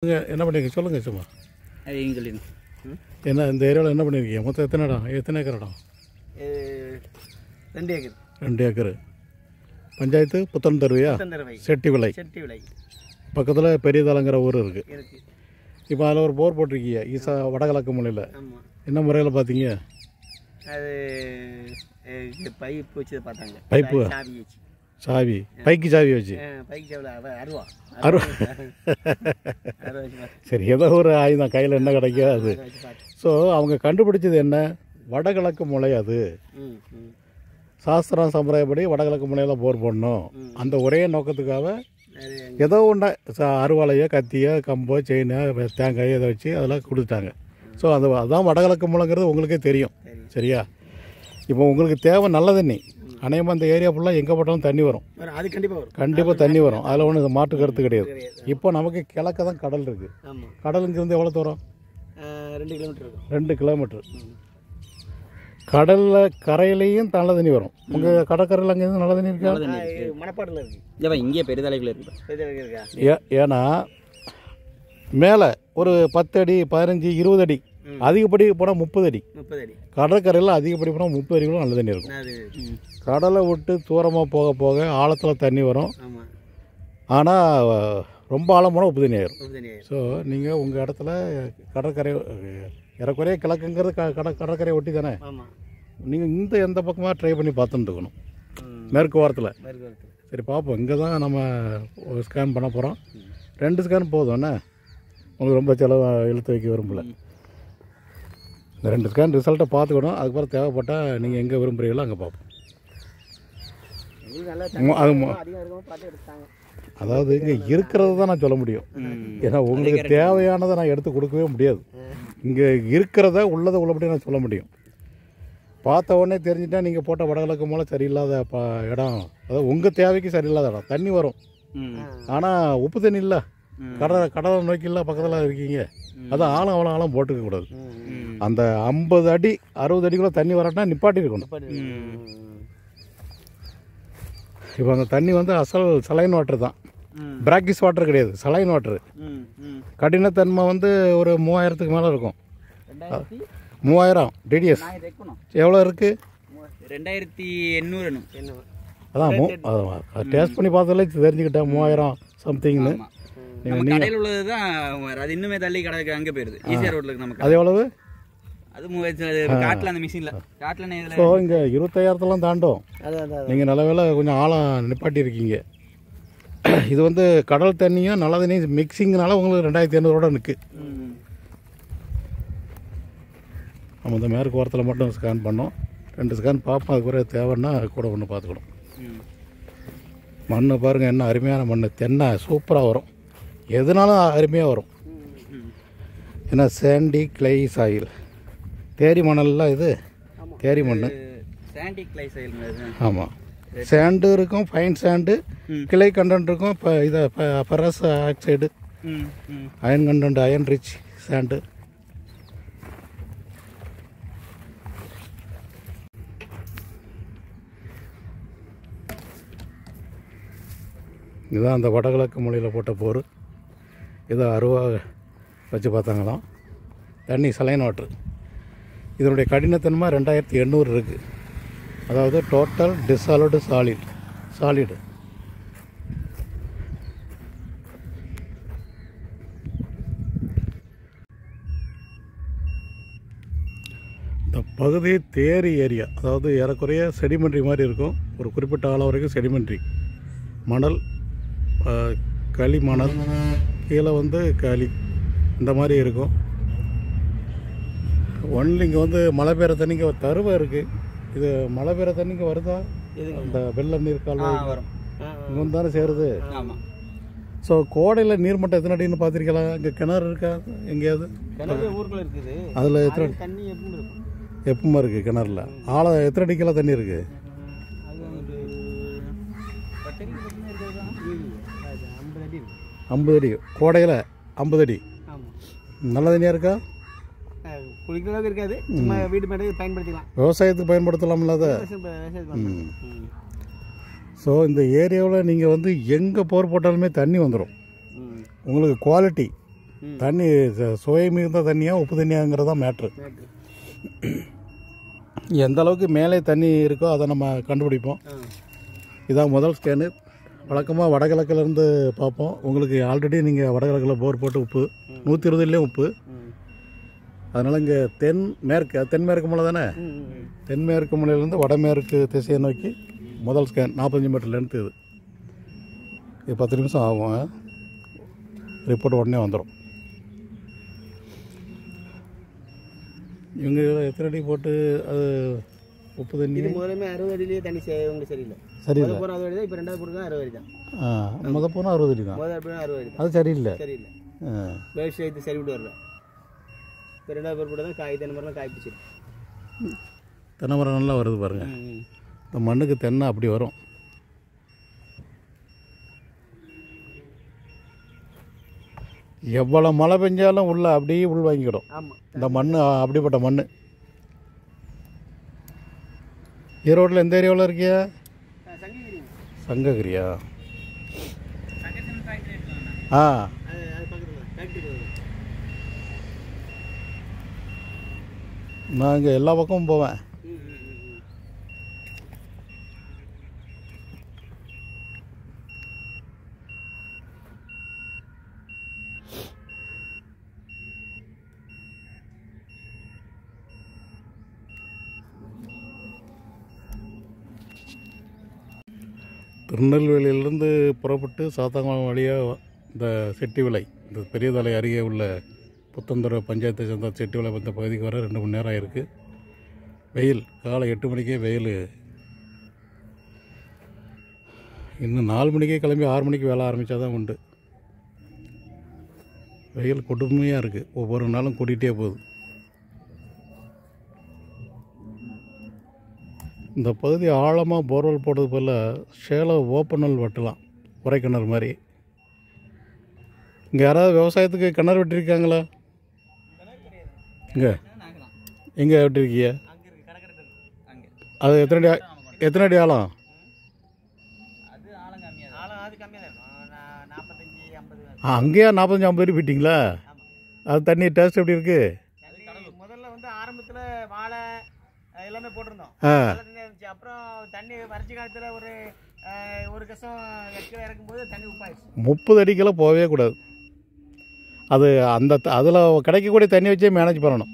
என்ன பண்ணிருக்கீங்க சொல்லுங்கள் சும்மா. என்ன இந்த ஏரியாவில் என்ன பண்ணியிருக்கீங்க? மொத்தம் எத்தனை இடம், எத்தனை ஏக்கர் இடம்? 2 ஏக்கர். 2 ஏக்கர். பஞ்சாயத்து புத்தன் தருவையா? செட்டி விலை. பக்கத்தில் பெரியதலங்கிற ஊர் இருக்குது. இப்போ அதில் ஒரு போர் போட்டிருக்கீங்க ஈசா வடகிழக்கு மூலையில். என்ன முறையில் பார்த்தீங்க? அது பைப் வச்சு பார்த்தாங்க. பைப்பு சாவி, பைக்கு சாவி வச்சு. சரி, ஏதோ ஒரு ஆயுதம் கையில் என்ன கிடைக்கும் அது. ஸோ அவங்க கண்டுபிடிச்சது என்ன? வடகிழக்கு முனை. அது சாஸ்திரம் சம்பிரதாயப்படி வடகிழக்கு முனையில் போர் போடணும். அந்த ஒரே நோக்கத்துக்காக ஏதோ ஒன்றா அருவாளையோ கத்தியோ கம்போ செயினோ தேங்காயோ இதை வச்சு அதெல்லாம் கொடுத்துட்டாங்க. ஸோ அதுதான் வடகிழக்கு முனைங்கிறது உங்களுக்கே தெரியும். சரியா? இப்போ உங்களுக்கு தேவை நல்ல தண்ணி. அநேகமாக இந்த ஏரியா ஃபுல்லாக எங்கே போட்டாலும் தண்ணி வரும். அது கண்டிப்பாக தண்ணி வரும். அதில் ஒன்றும் மாற்று கருத்து கிடையாது. இப்போ நமக்கு கிழக்க தான் கடல் இருக்குது. கடல் இங்கேருந்து எவ்வளோ தூரம்? 2 கிலோமீட்டர். 2 கிலோமீட்டர். கடலில் கரையிலையும் நல்ல தண்ணி வரும். உங்கள் கடற்கரையில் அங்கேருந்து நல்ல தண்ணி இருக்கா? மணப்பாட்டில் இருக்குது. இங்கே பெரிதலைகள் இருக்குது. ஏன்னா மேலே ஒரு 10 அடி 15 20 அடி, அதிகப்படி போனால் 30 அடி. கடற்கரையில் அதிகப்படி போனால் 30 அடிகளும் நல்ல தண்ணி இருக்கும். கடலை விட்டு தூரமாக போக போக ஆழத்தில் தண்ணி வரும். ஆனால் ரொம்ப ஆழம் போனால் உப்பு தண்ணி ஆயிரும். ஸோ நீங்கள் உங்கள் இடத்துல கடற்கரை இறக்குறைய கிழக்குங்கிறது கடற்கரையை ஒட்டி தானே. நீங்கள் எந்த பக்கமாக ட்ரை பண்ணி பார்த்துட்டு இருக்கணும். மேற்கு வாரத்தில். சரி, பார்ப்போம். இங்கே தான் நம்ம ஸ்கேன் பண்ண போகிறோம். 2 ஸ்கேன் போதும். என்ன உங்களுக்கு ரொம்ப செலவு இழுத்து வைக்க விரும்பல. இந்த 2 ஸ்கேன் ரிசல்ட்டை பார்த்துக்கணும். அதுக்கப்புறம் தேவைப்பட்டால் நீங்கள் எங்கே விரும்புகிறீங்களோ அங்கே பார்ப்போம். அதாவது இங்கே இருக்கிறத தான் நான் சொல்ல முடியும். ஏன்னா உங்களுக்கு தேவையானதை நான் எடுத்து கொடுக்கவே முடியாது. இங்கே இருக்கிறத உள்ளதை உள்ளபடி நான் சொல்ல முடியும். பார்த்த உடனே தெரிஞ்சுட்டா நீங்கள் போட்ட வடகிழக்கு மூலை சரியில்லாத இடம், அதாவது உங்கள் தேவைக்கு சரியில்லாத இடம். தண்ணி வரும், ஆனால் உப்பு தண்ணி இல்லை. கடலை நோக்கி இல்லை, பக்கத்தில் இருக்கீங்க. அதான் ஆழம் அவ்வளோ ஆழம் போட்டுக்க கூடாது. அந்த 50 அடி 60 அடிக்குள்ள தண்ணி வரட்டா நிப்பாட்டி இருக்கணும். இப்போ அந்த தண்ணி வந்து அசல் சலைன் வாட்டர் தான், பிராக்கிஸ் வாட்டர் கிடையாது. Saline water. கடினத்தன்மை வந்து ஒரு 3000க்கு மேலே இருக்கும். 3000 டிடிஎஸ் எவ்வளோ இருக்குது? 2800. அதான் டேஸ்ட் பண்ணி பார்த்ததுல தெரிஞ்சுக்கிட்டேன் 3000 சம்திங்னு. கடையில் உள்ளது தான். அது இன்னுமே தள்ளி கடை அங்கே போயிருது. ஈஸியாக ரோட்டில் நமக்கு. அது எவ்வளவு? அது காட்டில் அந்த மிஷினில் காட்டில். ஸோ இங்கே 25,000 தாண்டும். நீங்கள் நல்ல வேலை கொஞ்சம் ஆழம் நிப்பாட்டி இருக்கீங்க. இது வந்து கடல் தண்ணியும் நல்ல தண்ணியும் மிக்சிங்னால உங்களுக்கு 2500 நிற்கு. நம்ம இந்த மேற்கு வாரத்தில் மட்டும் ஸ்கேன் பண்ணோம். 2 ஸ்கேன் பார்ப்போம். அது கூட தேவைன்னா கூட ஒன்று பார்த்துக்கணும். மண் பாருங்கள், என்ன அருமையான மண். தென்னை சூப்பராக வரும். எதுனாலும் அருமையாக வரும். ஏன்னா சாண்டி கிளை சாயில், தேரி மணல்லாம். இது தேரி மண். ஆமாம், சாண்டு இருக்கும், ஃபைன் சாண்டு, கிளை கண்டென்ட் இருக்கும். இப்போ இதை ferrous oxide, iron content, iron rich sand. இதுதான் அந்த வடகிழக்கு மூலையில் போட்ட போர். இதை அருவா வச்சு பார்த்தாங்களாம். தண்ணி சலைன் வாட்டர். இதனுடைய கடினத்தன்மை 2800 இருக்குது. அதாவது டோட்டல் டிசால்வ்டு சாலிடு. இந்த பகுதி தேரி ஏரியா. அதாவது ஏறக்குறைய செடிமெண்ட்ரி மாதிரி இருக்கும். ஒரு குறிப்பிட்ட ஆழம் வரைக்கும் செடிமெண்ட்ரி மணல், களிமணல், கீழே வந்து களி, இந்த மாதிரி இருக்கும். ஒன்லி இங்கே வந்து மழை பெய்கிற தண்ணிக்கு தருவை இருக்குது. இது மழை பெய்கிற தண்ணிக்கு வருதா? அந்த வெள்ள நீர் கால்வாய் இங்கே வந்து தானே சேருது. ஸோ கோடையில் நீர்மட்டம் எத்தனை அடின்னு பார்த்துருக்கலாம்? இங்கே கிணறு இருக்கா எங்கேயாவது? அதில் எத்தனை தண்ணி எப்பவுமே இருக்குது கிணறுல? ஆழம் எத்தனை அடிக்கெல்லாம் தண்ணி இருக்குது? 50 அடி. கோடையில் 50 அடி. நல்ல தண்ணியாக இருக்கா? குளிக்கிற அளவுக்கு இருக்காது. சும்மா வீட்டு மேலே பயன்படுத்திக்கலாம். விவசாயத்துக்கு பயன்படுத்தலாம்ல அதை. ஸோ இந்த ஏரியாவில் நீங்கள் வந்து எங்கே போர் போட்டாலுமே தண்ணி வந்துடும். உங்களுக்கு குவாலிட்டி தண்ணி சுவை மிகுந்த தண்ணியாக உப்பு தண்ணியாங்கிறது தான் மேட்ரு. எந்த அளவுக்கு மேலே தண்ணி இருக்கோ அதை நம்ம கண்டுபிடிப்போம். இதான் முதல் ஸ்கேனு. வழக்கமாக வடகிழக்கிலேருந்து பார்ப்போம். உங்களுக்கு ஆல்ரெடி நீங்கள் வடகிழக்கில் போர் போட்டு உப்பு 120லேயும் உப்பு. அதனால் இங்கே தென்மேற்கு மூலை தானே, தென்மேற்கு மூலையிலேருந்து வடமேற்கு திசையை நோக்கி முதல் ஸ்கேன் 45 மீட்டர் லென்த்து. இது 10 நிமிஷம் ஆகும். ரிப்போர்ட் உடனே வந்துடும். இவங்க எத்தனை அடி போட்டு அது உப்பு தண்ணி முதலுமே 60 அடியிலேயே தண்ணி சரியில்லை. சரியில்லை. போன 60 அடி தான், இப்போ ரெண்டாவது போட்டு 60 அடி தான். போனால் 60 அடி தான். முதல் 60 அடி அது சரியில்லை. வேஸ்ட் சேர்த்து சரி விட்டு வரல. இப்போ ரெண்டாவது போட்டு தான் தென்னை மரம்லாம் காய்ப்பிச்சு. தென்னை மரம் நல்லா வருது பாருங்கள். இந்த மண்ணுக்கு தென்னை அப்படி வரும். எவ்வளோ மழை பெஞ்சாலும் உள்ள அப்படியே உள் வாங்கிக்கிடும். இந்த மண் அப்படிப்பட்ட மண். ஈரோட்டில் எந்த ஏரியாவில் இருக்கியா? சங்ககிரியா? நான் இங்கே எல்லா பக்கமும் போவேன். திருநெல்வேலியிலேருந்து புறப்பட்டு சாத்தாங்குளம் வழியாக இந்த செட்டிவிளை, இந்த பெரியதலை அருகே உள்ள புத்தந்துறை பஞ்சாயத்தை சேர்ந்த செட்டிவிளை இந்த பகுதிக்கு வர 2 மணி நேரம் ஆகிருக்கு. வெயில் காலை 8 மணிக்கே வெயில். இன்னும் 4 மணிக்கே கிளம்பி 6 மணிக்கு வேலை ஆரம்பித்தா தான் உண்டு. வெயில் கொடுமையாக இருக்குது. ஒவ்வொரு நாளும் கூட்டிகிட்டே போகுது. இந்த பகுதி ஆழமாக போர்வெல் போடுறது போல் ஷேலை ஓப்பனல் வெட்டலாம், உரைக்கிணறு மாதிரி. இங்கே யாராவது விவசாயத்துக்கு கிணறு வெட்டியிருக்காங்களா? எங்கே வெட்டிருக்கீங்க? அது எத்தனை அடி ஆழம்? அங்கேயா 45-50 அடி போயிட்டீங்களா? அது தண்ணி டேஸ்ட் எப்படி இருக்குது? முதல்ல ஆரம்பத்தில் வாழை எல்லாமே போட்டிருந்தோம். அப்புறம் தண்ணி வறட்சி காலத்தில் ஒரு கசம் 8 கிலோ இறக்கும்போது தண்ணி உப்பாயிடுச்சு. 30 அடிக்கெல்லாம் போகவே கூடாது. அது அதில் கிடைக்கக்கூடிய தண்ணி வச்சே மேனேஜ் பண்ணணும்.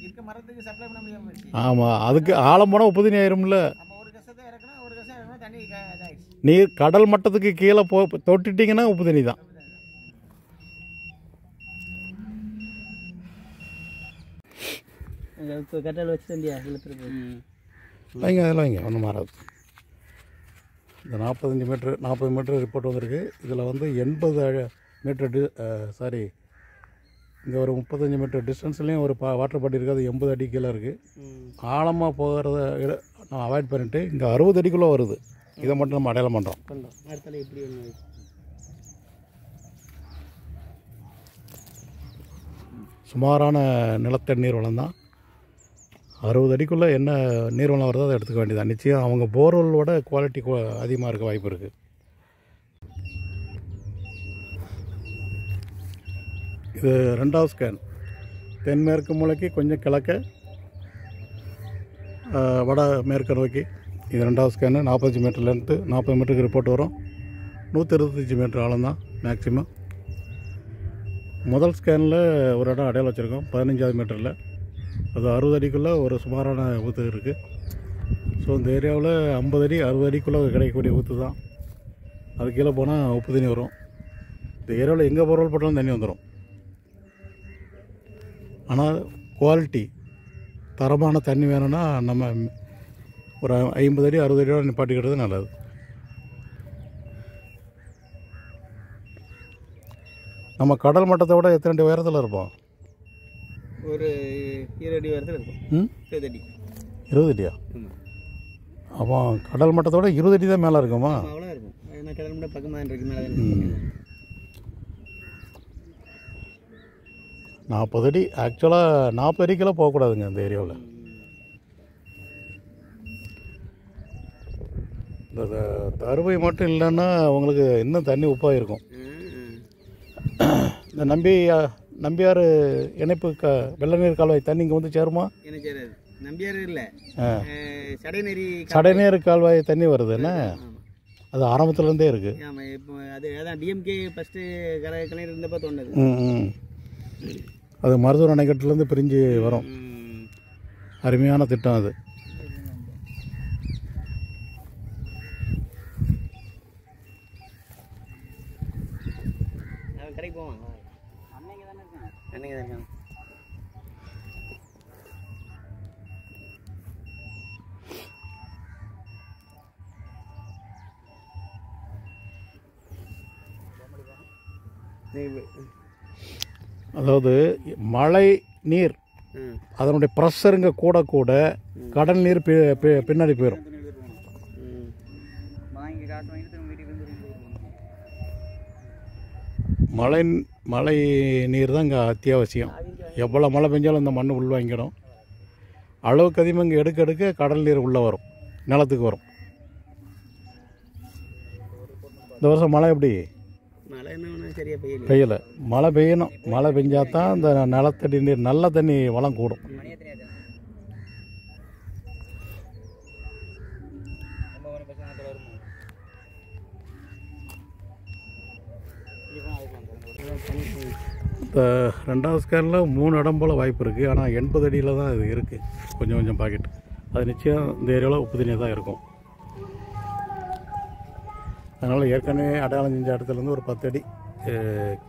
இருக்க மரத்துக்கு சப்ளை பண்ண முடியாமல். ஆமாம், அதுக்கு ஆழம் போனால் உப்பு தண்ணி ஆயிரும்ல. ஒரு கசத்தை இறக்கணும், ஒரு கசம் இறக்கணும், தண்ணி இதாகிடுச்சு. நீர் கடல் மட்டத்துக்கு கீழே தொட்டுட்டிங்கன்னா உப்பு தண்ணி தான். கட்டால் வச்சு தண்டியா வைங்க, அதெல்லாம் வைங்க, ஒன்றும் மாறாது. இந்த 40 மீட்டர் ரிப்போர்ட் வந்திருக்கு. இதில் 80 மீட்டர் இங்கே ஒரு 35 மீட்டர் டிஸ்டன்ஸ்லேயும் ஒரு வாட்டர் பாட்டி இருக்குது. அது 80 அடி கீழே இருக்குது. ஆழமாக போகிறத நான் அவாய்ட் பண்ணிவிட்டு இங்கே 60 அடிக்குள்ளே வருது. இதை மட்டும் நம்ம அடையாளம் பண்ணுறோம். சுமாரான நிலத்தடி நீர் வளம் தான். 60 அடிக்குள்ளே என்ன நீர்வளம் வருதோ அதை எடுத்துக்க வேண்டியதான். நிச்சயம் அவங்க போர்வெல்லோட குவாலிட்டி அதிகமாக இருக்க வாய்ப்பு இருக்குது. இது 2வது ஸ்கேன். தென்மேற்கு மூலைக்கு கொஞ்சம் கிழக்க வட மேற்கு நோக்கி. இது 2வது ஸ்கேனு. 45 மீட்டர் லென்த்து, 40 மீட்டருக்கு ரிப்போர்ட் வரும். 125 மீட்டர் ஆழம் தான் மேக்ஸிமம். முதல் ஸ்கேனில் ஒரு இடம் அடையாளம் வச்சுருக்கோம் 15வது மீட்டரில். அது 60 அடிக்குள்ளே ஒரு சுமாரான ஊற்று இருக்குது. ஸோ இந்த ஏரியாவில் 50 அடி 60 அடிக்குள்ளே கிடைக்கக்கூடிய ஊற்று தான். அது கீழே போனால் உப்பு தண்ணி வரும். இந்த ஏரியாவில் எங்கே போர்வெல் போட்டாலும் தண்ணி வந்துடும். ஆனால் குவாலிட்டி தரமான தண்ணி வேணும்னா நம்ம ஒரு 50 அடி 60 அடியோட நிப்பாட்டிக்கிறது நல்லது. நம்ம கடல் மட்டத்தை விட எத்தனை அடி உயரத்தில் இருப்போம்? ஒரு 20 அடி உயரத்தில் இருக்கும். 20 அடி. 20 அடியா? அப்போ கடல் மட்டத்தோட 20 அடி தான் மேலே இருக்குமா? அவ்வளோ இருக்கும். ஏன்னா கடல் மட்டம் பக்கமாக இருக்கு, மேலே தான். 40 அடி. ஆக்சுவலாக 40 அடிக்கெல்லாம் போகக்கூடாதுங்க இந்த ஏரியாவில். இந்த தருவை மட்டும் இல்லைன்னா உங்களுக்கு இன்னும் தண்ணி உப்பாக இருக்கும். இந்த நம்பியார் இணைப்பு வெள்ளநீர் கால்வாய் தண்ணி இங்கே வந்து சேருமா? என்ன செய்யறது, நம்பியார் இல்லை, சடைநீர் கால்வாய் தண்ணி வருது என்ன? அது ஆரம்பத்துலேருந்தே இருக்குது. ஆமாம், இப்போ அது அதான் டிஎம்கே ஃபஸ்ட்டு கலைஞர் இருந்தப்போ தோணுது. அது மருதூர் அணைக்கட்டுலேருந்து பிரிஞ்சு வரும். அருமையான திட்டம் அது. கடைக்கு போவாங்க, அன்னைக்கு தானே இருக்காங்க, அன்னைக்கு தான் இருக்காங்க. அதாவது மழை நீர் அதனுடைய ப்ரெஷருங்க கூட கூட கடல் நீர் பின்னாடி போயிடும். மழை நீர் தான் இங்கே அத்தியாவசியம். எவ்வளோ மழை பெஞ்சாலும் இந்த மண் உள்வாங்கிடும். அளவுக்கு அதிகமாக இங்கே எடுக்க எடுக்க கடல் நீர் உள்ளே வரும், நிலத்துக்கு வரும். இந்த வருஷம் மழை எப்படி? பெய்யலை. மழை பெய்யணும். மழை பெஞ்சால் தான் இந்த நிலத்தடி நீர் நல்ல தண்ணி வளம் கூடும். இப்போ 2வது ஸ்கேனில் 3 இடம் போல் வாய்ப்பு இருக்குது. ஆனால் 80 அடியில் தான் இது இருக்குது. கொஞ்சம் கொஞ்சம் பாக்கெட். அது நிச்சயம் இந்த ஏரியாவில் உப்பு தண்ணியாக தான் இருக்கும். அதனால் ஏற்கனவே அடையாளம் செஞ்ச இடத்துலேருந்து ஒரு 10 அடி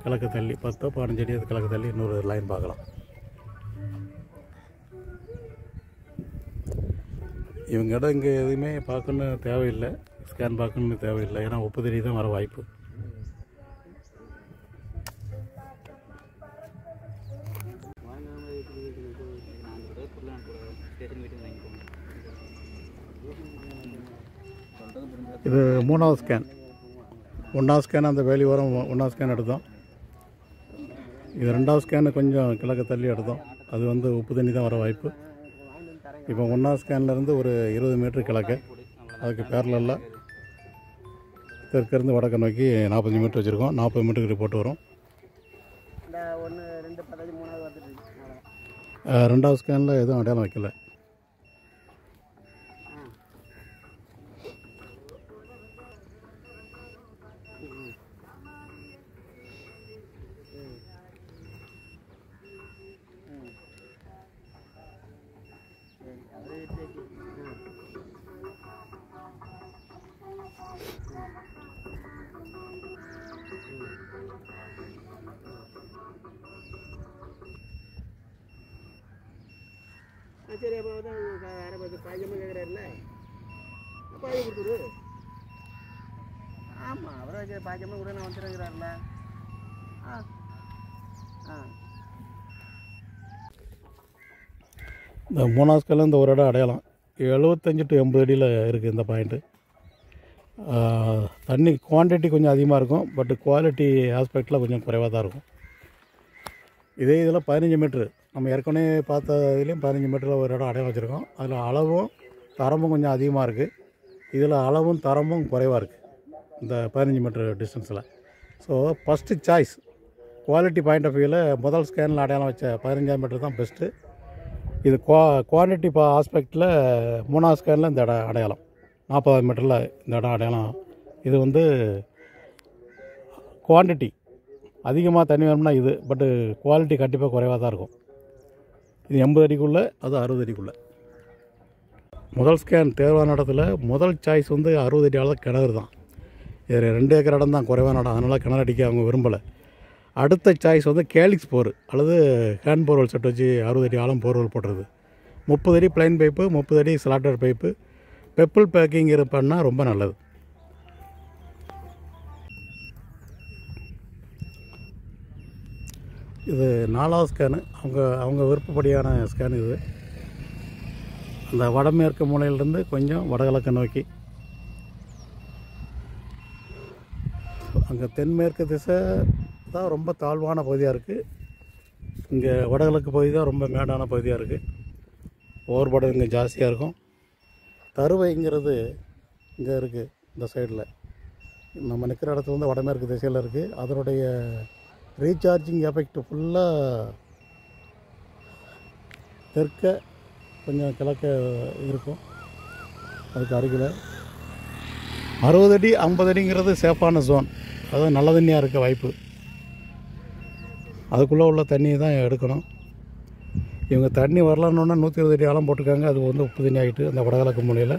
கிழக்கு தள்ளி, 10-15 அடி அது கிழக்கு தள்ளி இன்னொரு லைன் பார்க்கலாம். இவங்க இடம் இங்கே எதுவுமே பார்க்கணுன்னு தேவையில்லை, ஸ்கேன் பார்க்கணுன்னு தேவையில்லை. ஏன்னா உப்பு தண்ணி தான் வர வாய்ப்பு. இது 3வது ஸ்கேன். 1வது ஸ்கேன் அந்த வேலி வரம் 1வது ஸ்கேன் எடுத்தோம். இது 2வது ஸ்கேனு கொஞ்சம் கிழக்கு தள்ளி எடுத்தோம். அது வந்து உப்பு தண்ணி தான் வர வாய்ப்பு. இப்போ 1வது ஸ்கேன்லேருந்து ஒரு 20 மீட்டர் கிழக்கு, அதுக்கு பேரலில் தெற்கிருந்து வடக்கு நோக்கி 45 மீட்டர் வச்சுருக்கோம். 40 மீட்டருக்கு ரிப்போர்ட் வரும். 2வது ஸ்கேனில் எதுவும் அடையாளம் வைக்கல. சரி, அப்போ வந்து வேறு பாய்ச்சமாக கேட்குறாருல, பாதி கொடுத்துரு. ஆமாம், அவரை பாய்ச்சமாக கூட நான் வந்துடுங்கிறாருல. இந்த 3வது ஸ்கேனில் இந்த ஒரு இடம் அடையாளம் 75 to 80 அடியில் இருக்குது இந்த பாயிண்ட்டு. தண்ணி குவான்டிட்டி கொஞ்சம் அதிகமாக இருக்கும், பட் குவாலிட்டி ஆஸ்பெக்டில் கொஞ்சம் குறைவாக தான் இருக்கும். இதே இதில் 15 மீட்ரு நம்ம ஏற்கனவே பார்த்த இதுலேயும் 15 மீட்டரில் ஒரு இடம் அடையாளம் வச்சுருக்கோம். அதில் அளவும் தரமும் கொஞ்சம் அதிகமாக இருக்குது. இதில் அளவும் தரமும் குறைவாக இருக்குது இந்த 15 மீட்டர் டிஸ்டன்ஸில். So first choice quality point of வியூவில் முதல் ஸ்கேனில் அடையாளம் வச்ச 15 மீட்டர் தான் பெஸ்ட்டு. இது குவான்டிட்டி ஆஸ்பெக்டில் 3வது ஸ்கேனில் இந்த இடம் அடையாளம் 40 மீட்டரில் இந்த இடம் அடையாளம். இது வந்து குவான்டிட்டி அதிகமாக தண்ணி வேணும்னா இது, பட்டு குவாலிட்டி கண்டிப்பாக குறைவாக தான் இருக்கும். இது 80 அடிக்குள்ளே, அது 60 அடிக்குள்ளே. முதல் ஸ்கேன் தேர்வான இடத்துல முதல் சாய்ஸ் வந்து 60 அடி ஆழம் கிணறு தான். இது 2 ஏக்கர் இடம் தான், குறைவான இடம், அதனால் கிணறு அடிக்க அவங்க விரும்பலை. அடுத்த சாய்ஸ் வந்து கேலிக்ஸ் போர் அல்லது ஹேண்ட் போர்வெல் செட் வச்சு 60 அடி ஆழம் போர்வெல் போடுறது. 30 அடி பிளைன் பைப்பு, 30 அடி ஸ்லாட்டர் பைப்பு, பெப்பிள் பேக்கிங் இருப்பான்னா ரொம்ப நல்லது. இது 4வது ஸ்கேனு. அவங்க விருப்பப்படியான ஸ்கேன் இது. அந்த வடமேற்கு மூலையிலிருந்து கொஞ்சம் வடகிழக்கு நோக்கி, அங்கே தென்மேற்கு திசை தான் ரொம்ப தாழ்வான பகுதியாக இருக்குது. இங்கே வடகிழக்கு பகுதி தான் ரொம்ப மேடான பகுதியாக இருக்குது. ஓவர்படம் இங்கே ஜாஸ்தியாக இருக்கும். தருவைங்கிறது இங்கே இருக்குது, இந்த சைடில் நம்ம நிற்கிற இடத்துல வந்து வடமேற்கு திசையில் இருக்குது. அதனுடைய ரீசார்ஜிங் எஃபெக்ட் ஃபுல்லாக தெற்க கொஞ்சம் கிழக்க இருக்கும். அதுக்கு அருகில் 60 அடி 50 அடிங்கிறது சேஃபான ஜோன், அதாவது நல்ல தண்ணியாக இருக்க வாய்ப்பு. அதுக்குள்ளே உள்ள தண்ணியை தான் எடுக்கணும். இவங்க தண்ணி வரலான்னொன்னே 120 அடி ஆழம் போட்டிருக்காங்க. அது வந்து உப்பு தண்ணி ஆகிட்டு அந்த வடகிழக்கு மூலையில்.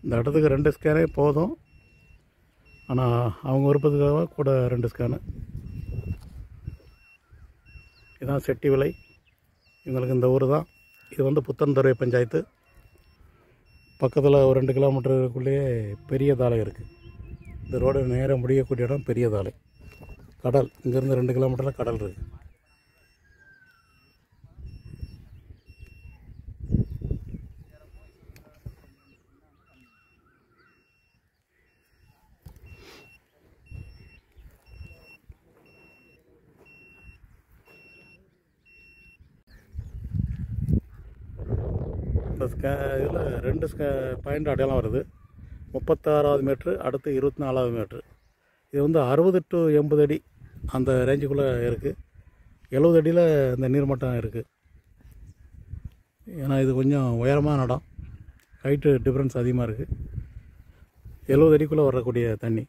இந்த இடத்துக்கு 2 ஸ்கேனே போதும். ஆனால் அவங்க விருப்பத்துக்காக கூட 2 ஸ்கேனு. இதுதான் செட்டி விலை. இவங்களுக்கு இந்த ஊர் தான். இது வந்து புத்தன்துறை பஞ்சாயத்து. பக்கத்தில் ஒரு 2 கிலோமீட்டருக்குள்ளேயே பெரிய தாலை இருக்குது. இந்த ரோடு நேராக முடியக்கூடிய இடம் பெரிய தாலை. கடல் இங்கேருந்து 2 கிலோமீட்டரில் கடல் இருக்குது. இந்த இதில் 2 பாயிண்ட் அடையாளம் வருது. 36வது மீட்ரு, அடுத்து 24வது மீட்ரு. இது வந்து 60 to 80 அடி அந்த ரேஞ்சுக்குள்ளே இருக்குது. 70 அடியில் இந்த நீர்மட்டம் இருக்குது. ஏன்னா இது கொஞ்சம் உயரமான இடம், ஹைட்டு டிஃப்ரென்ஸ் அதிகமாக இருக்குது. 70 அடிக்குள்ளே வரக்கூடிய தண்ணி.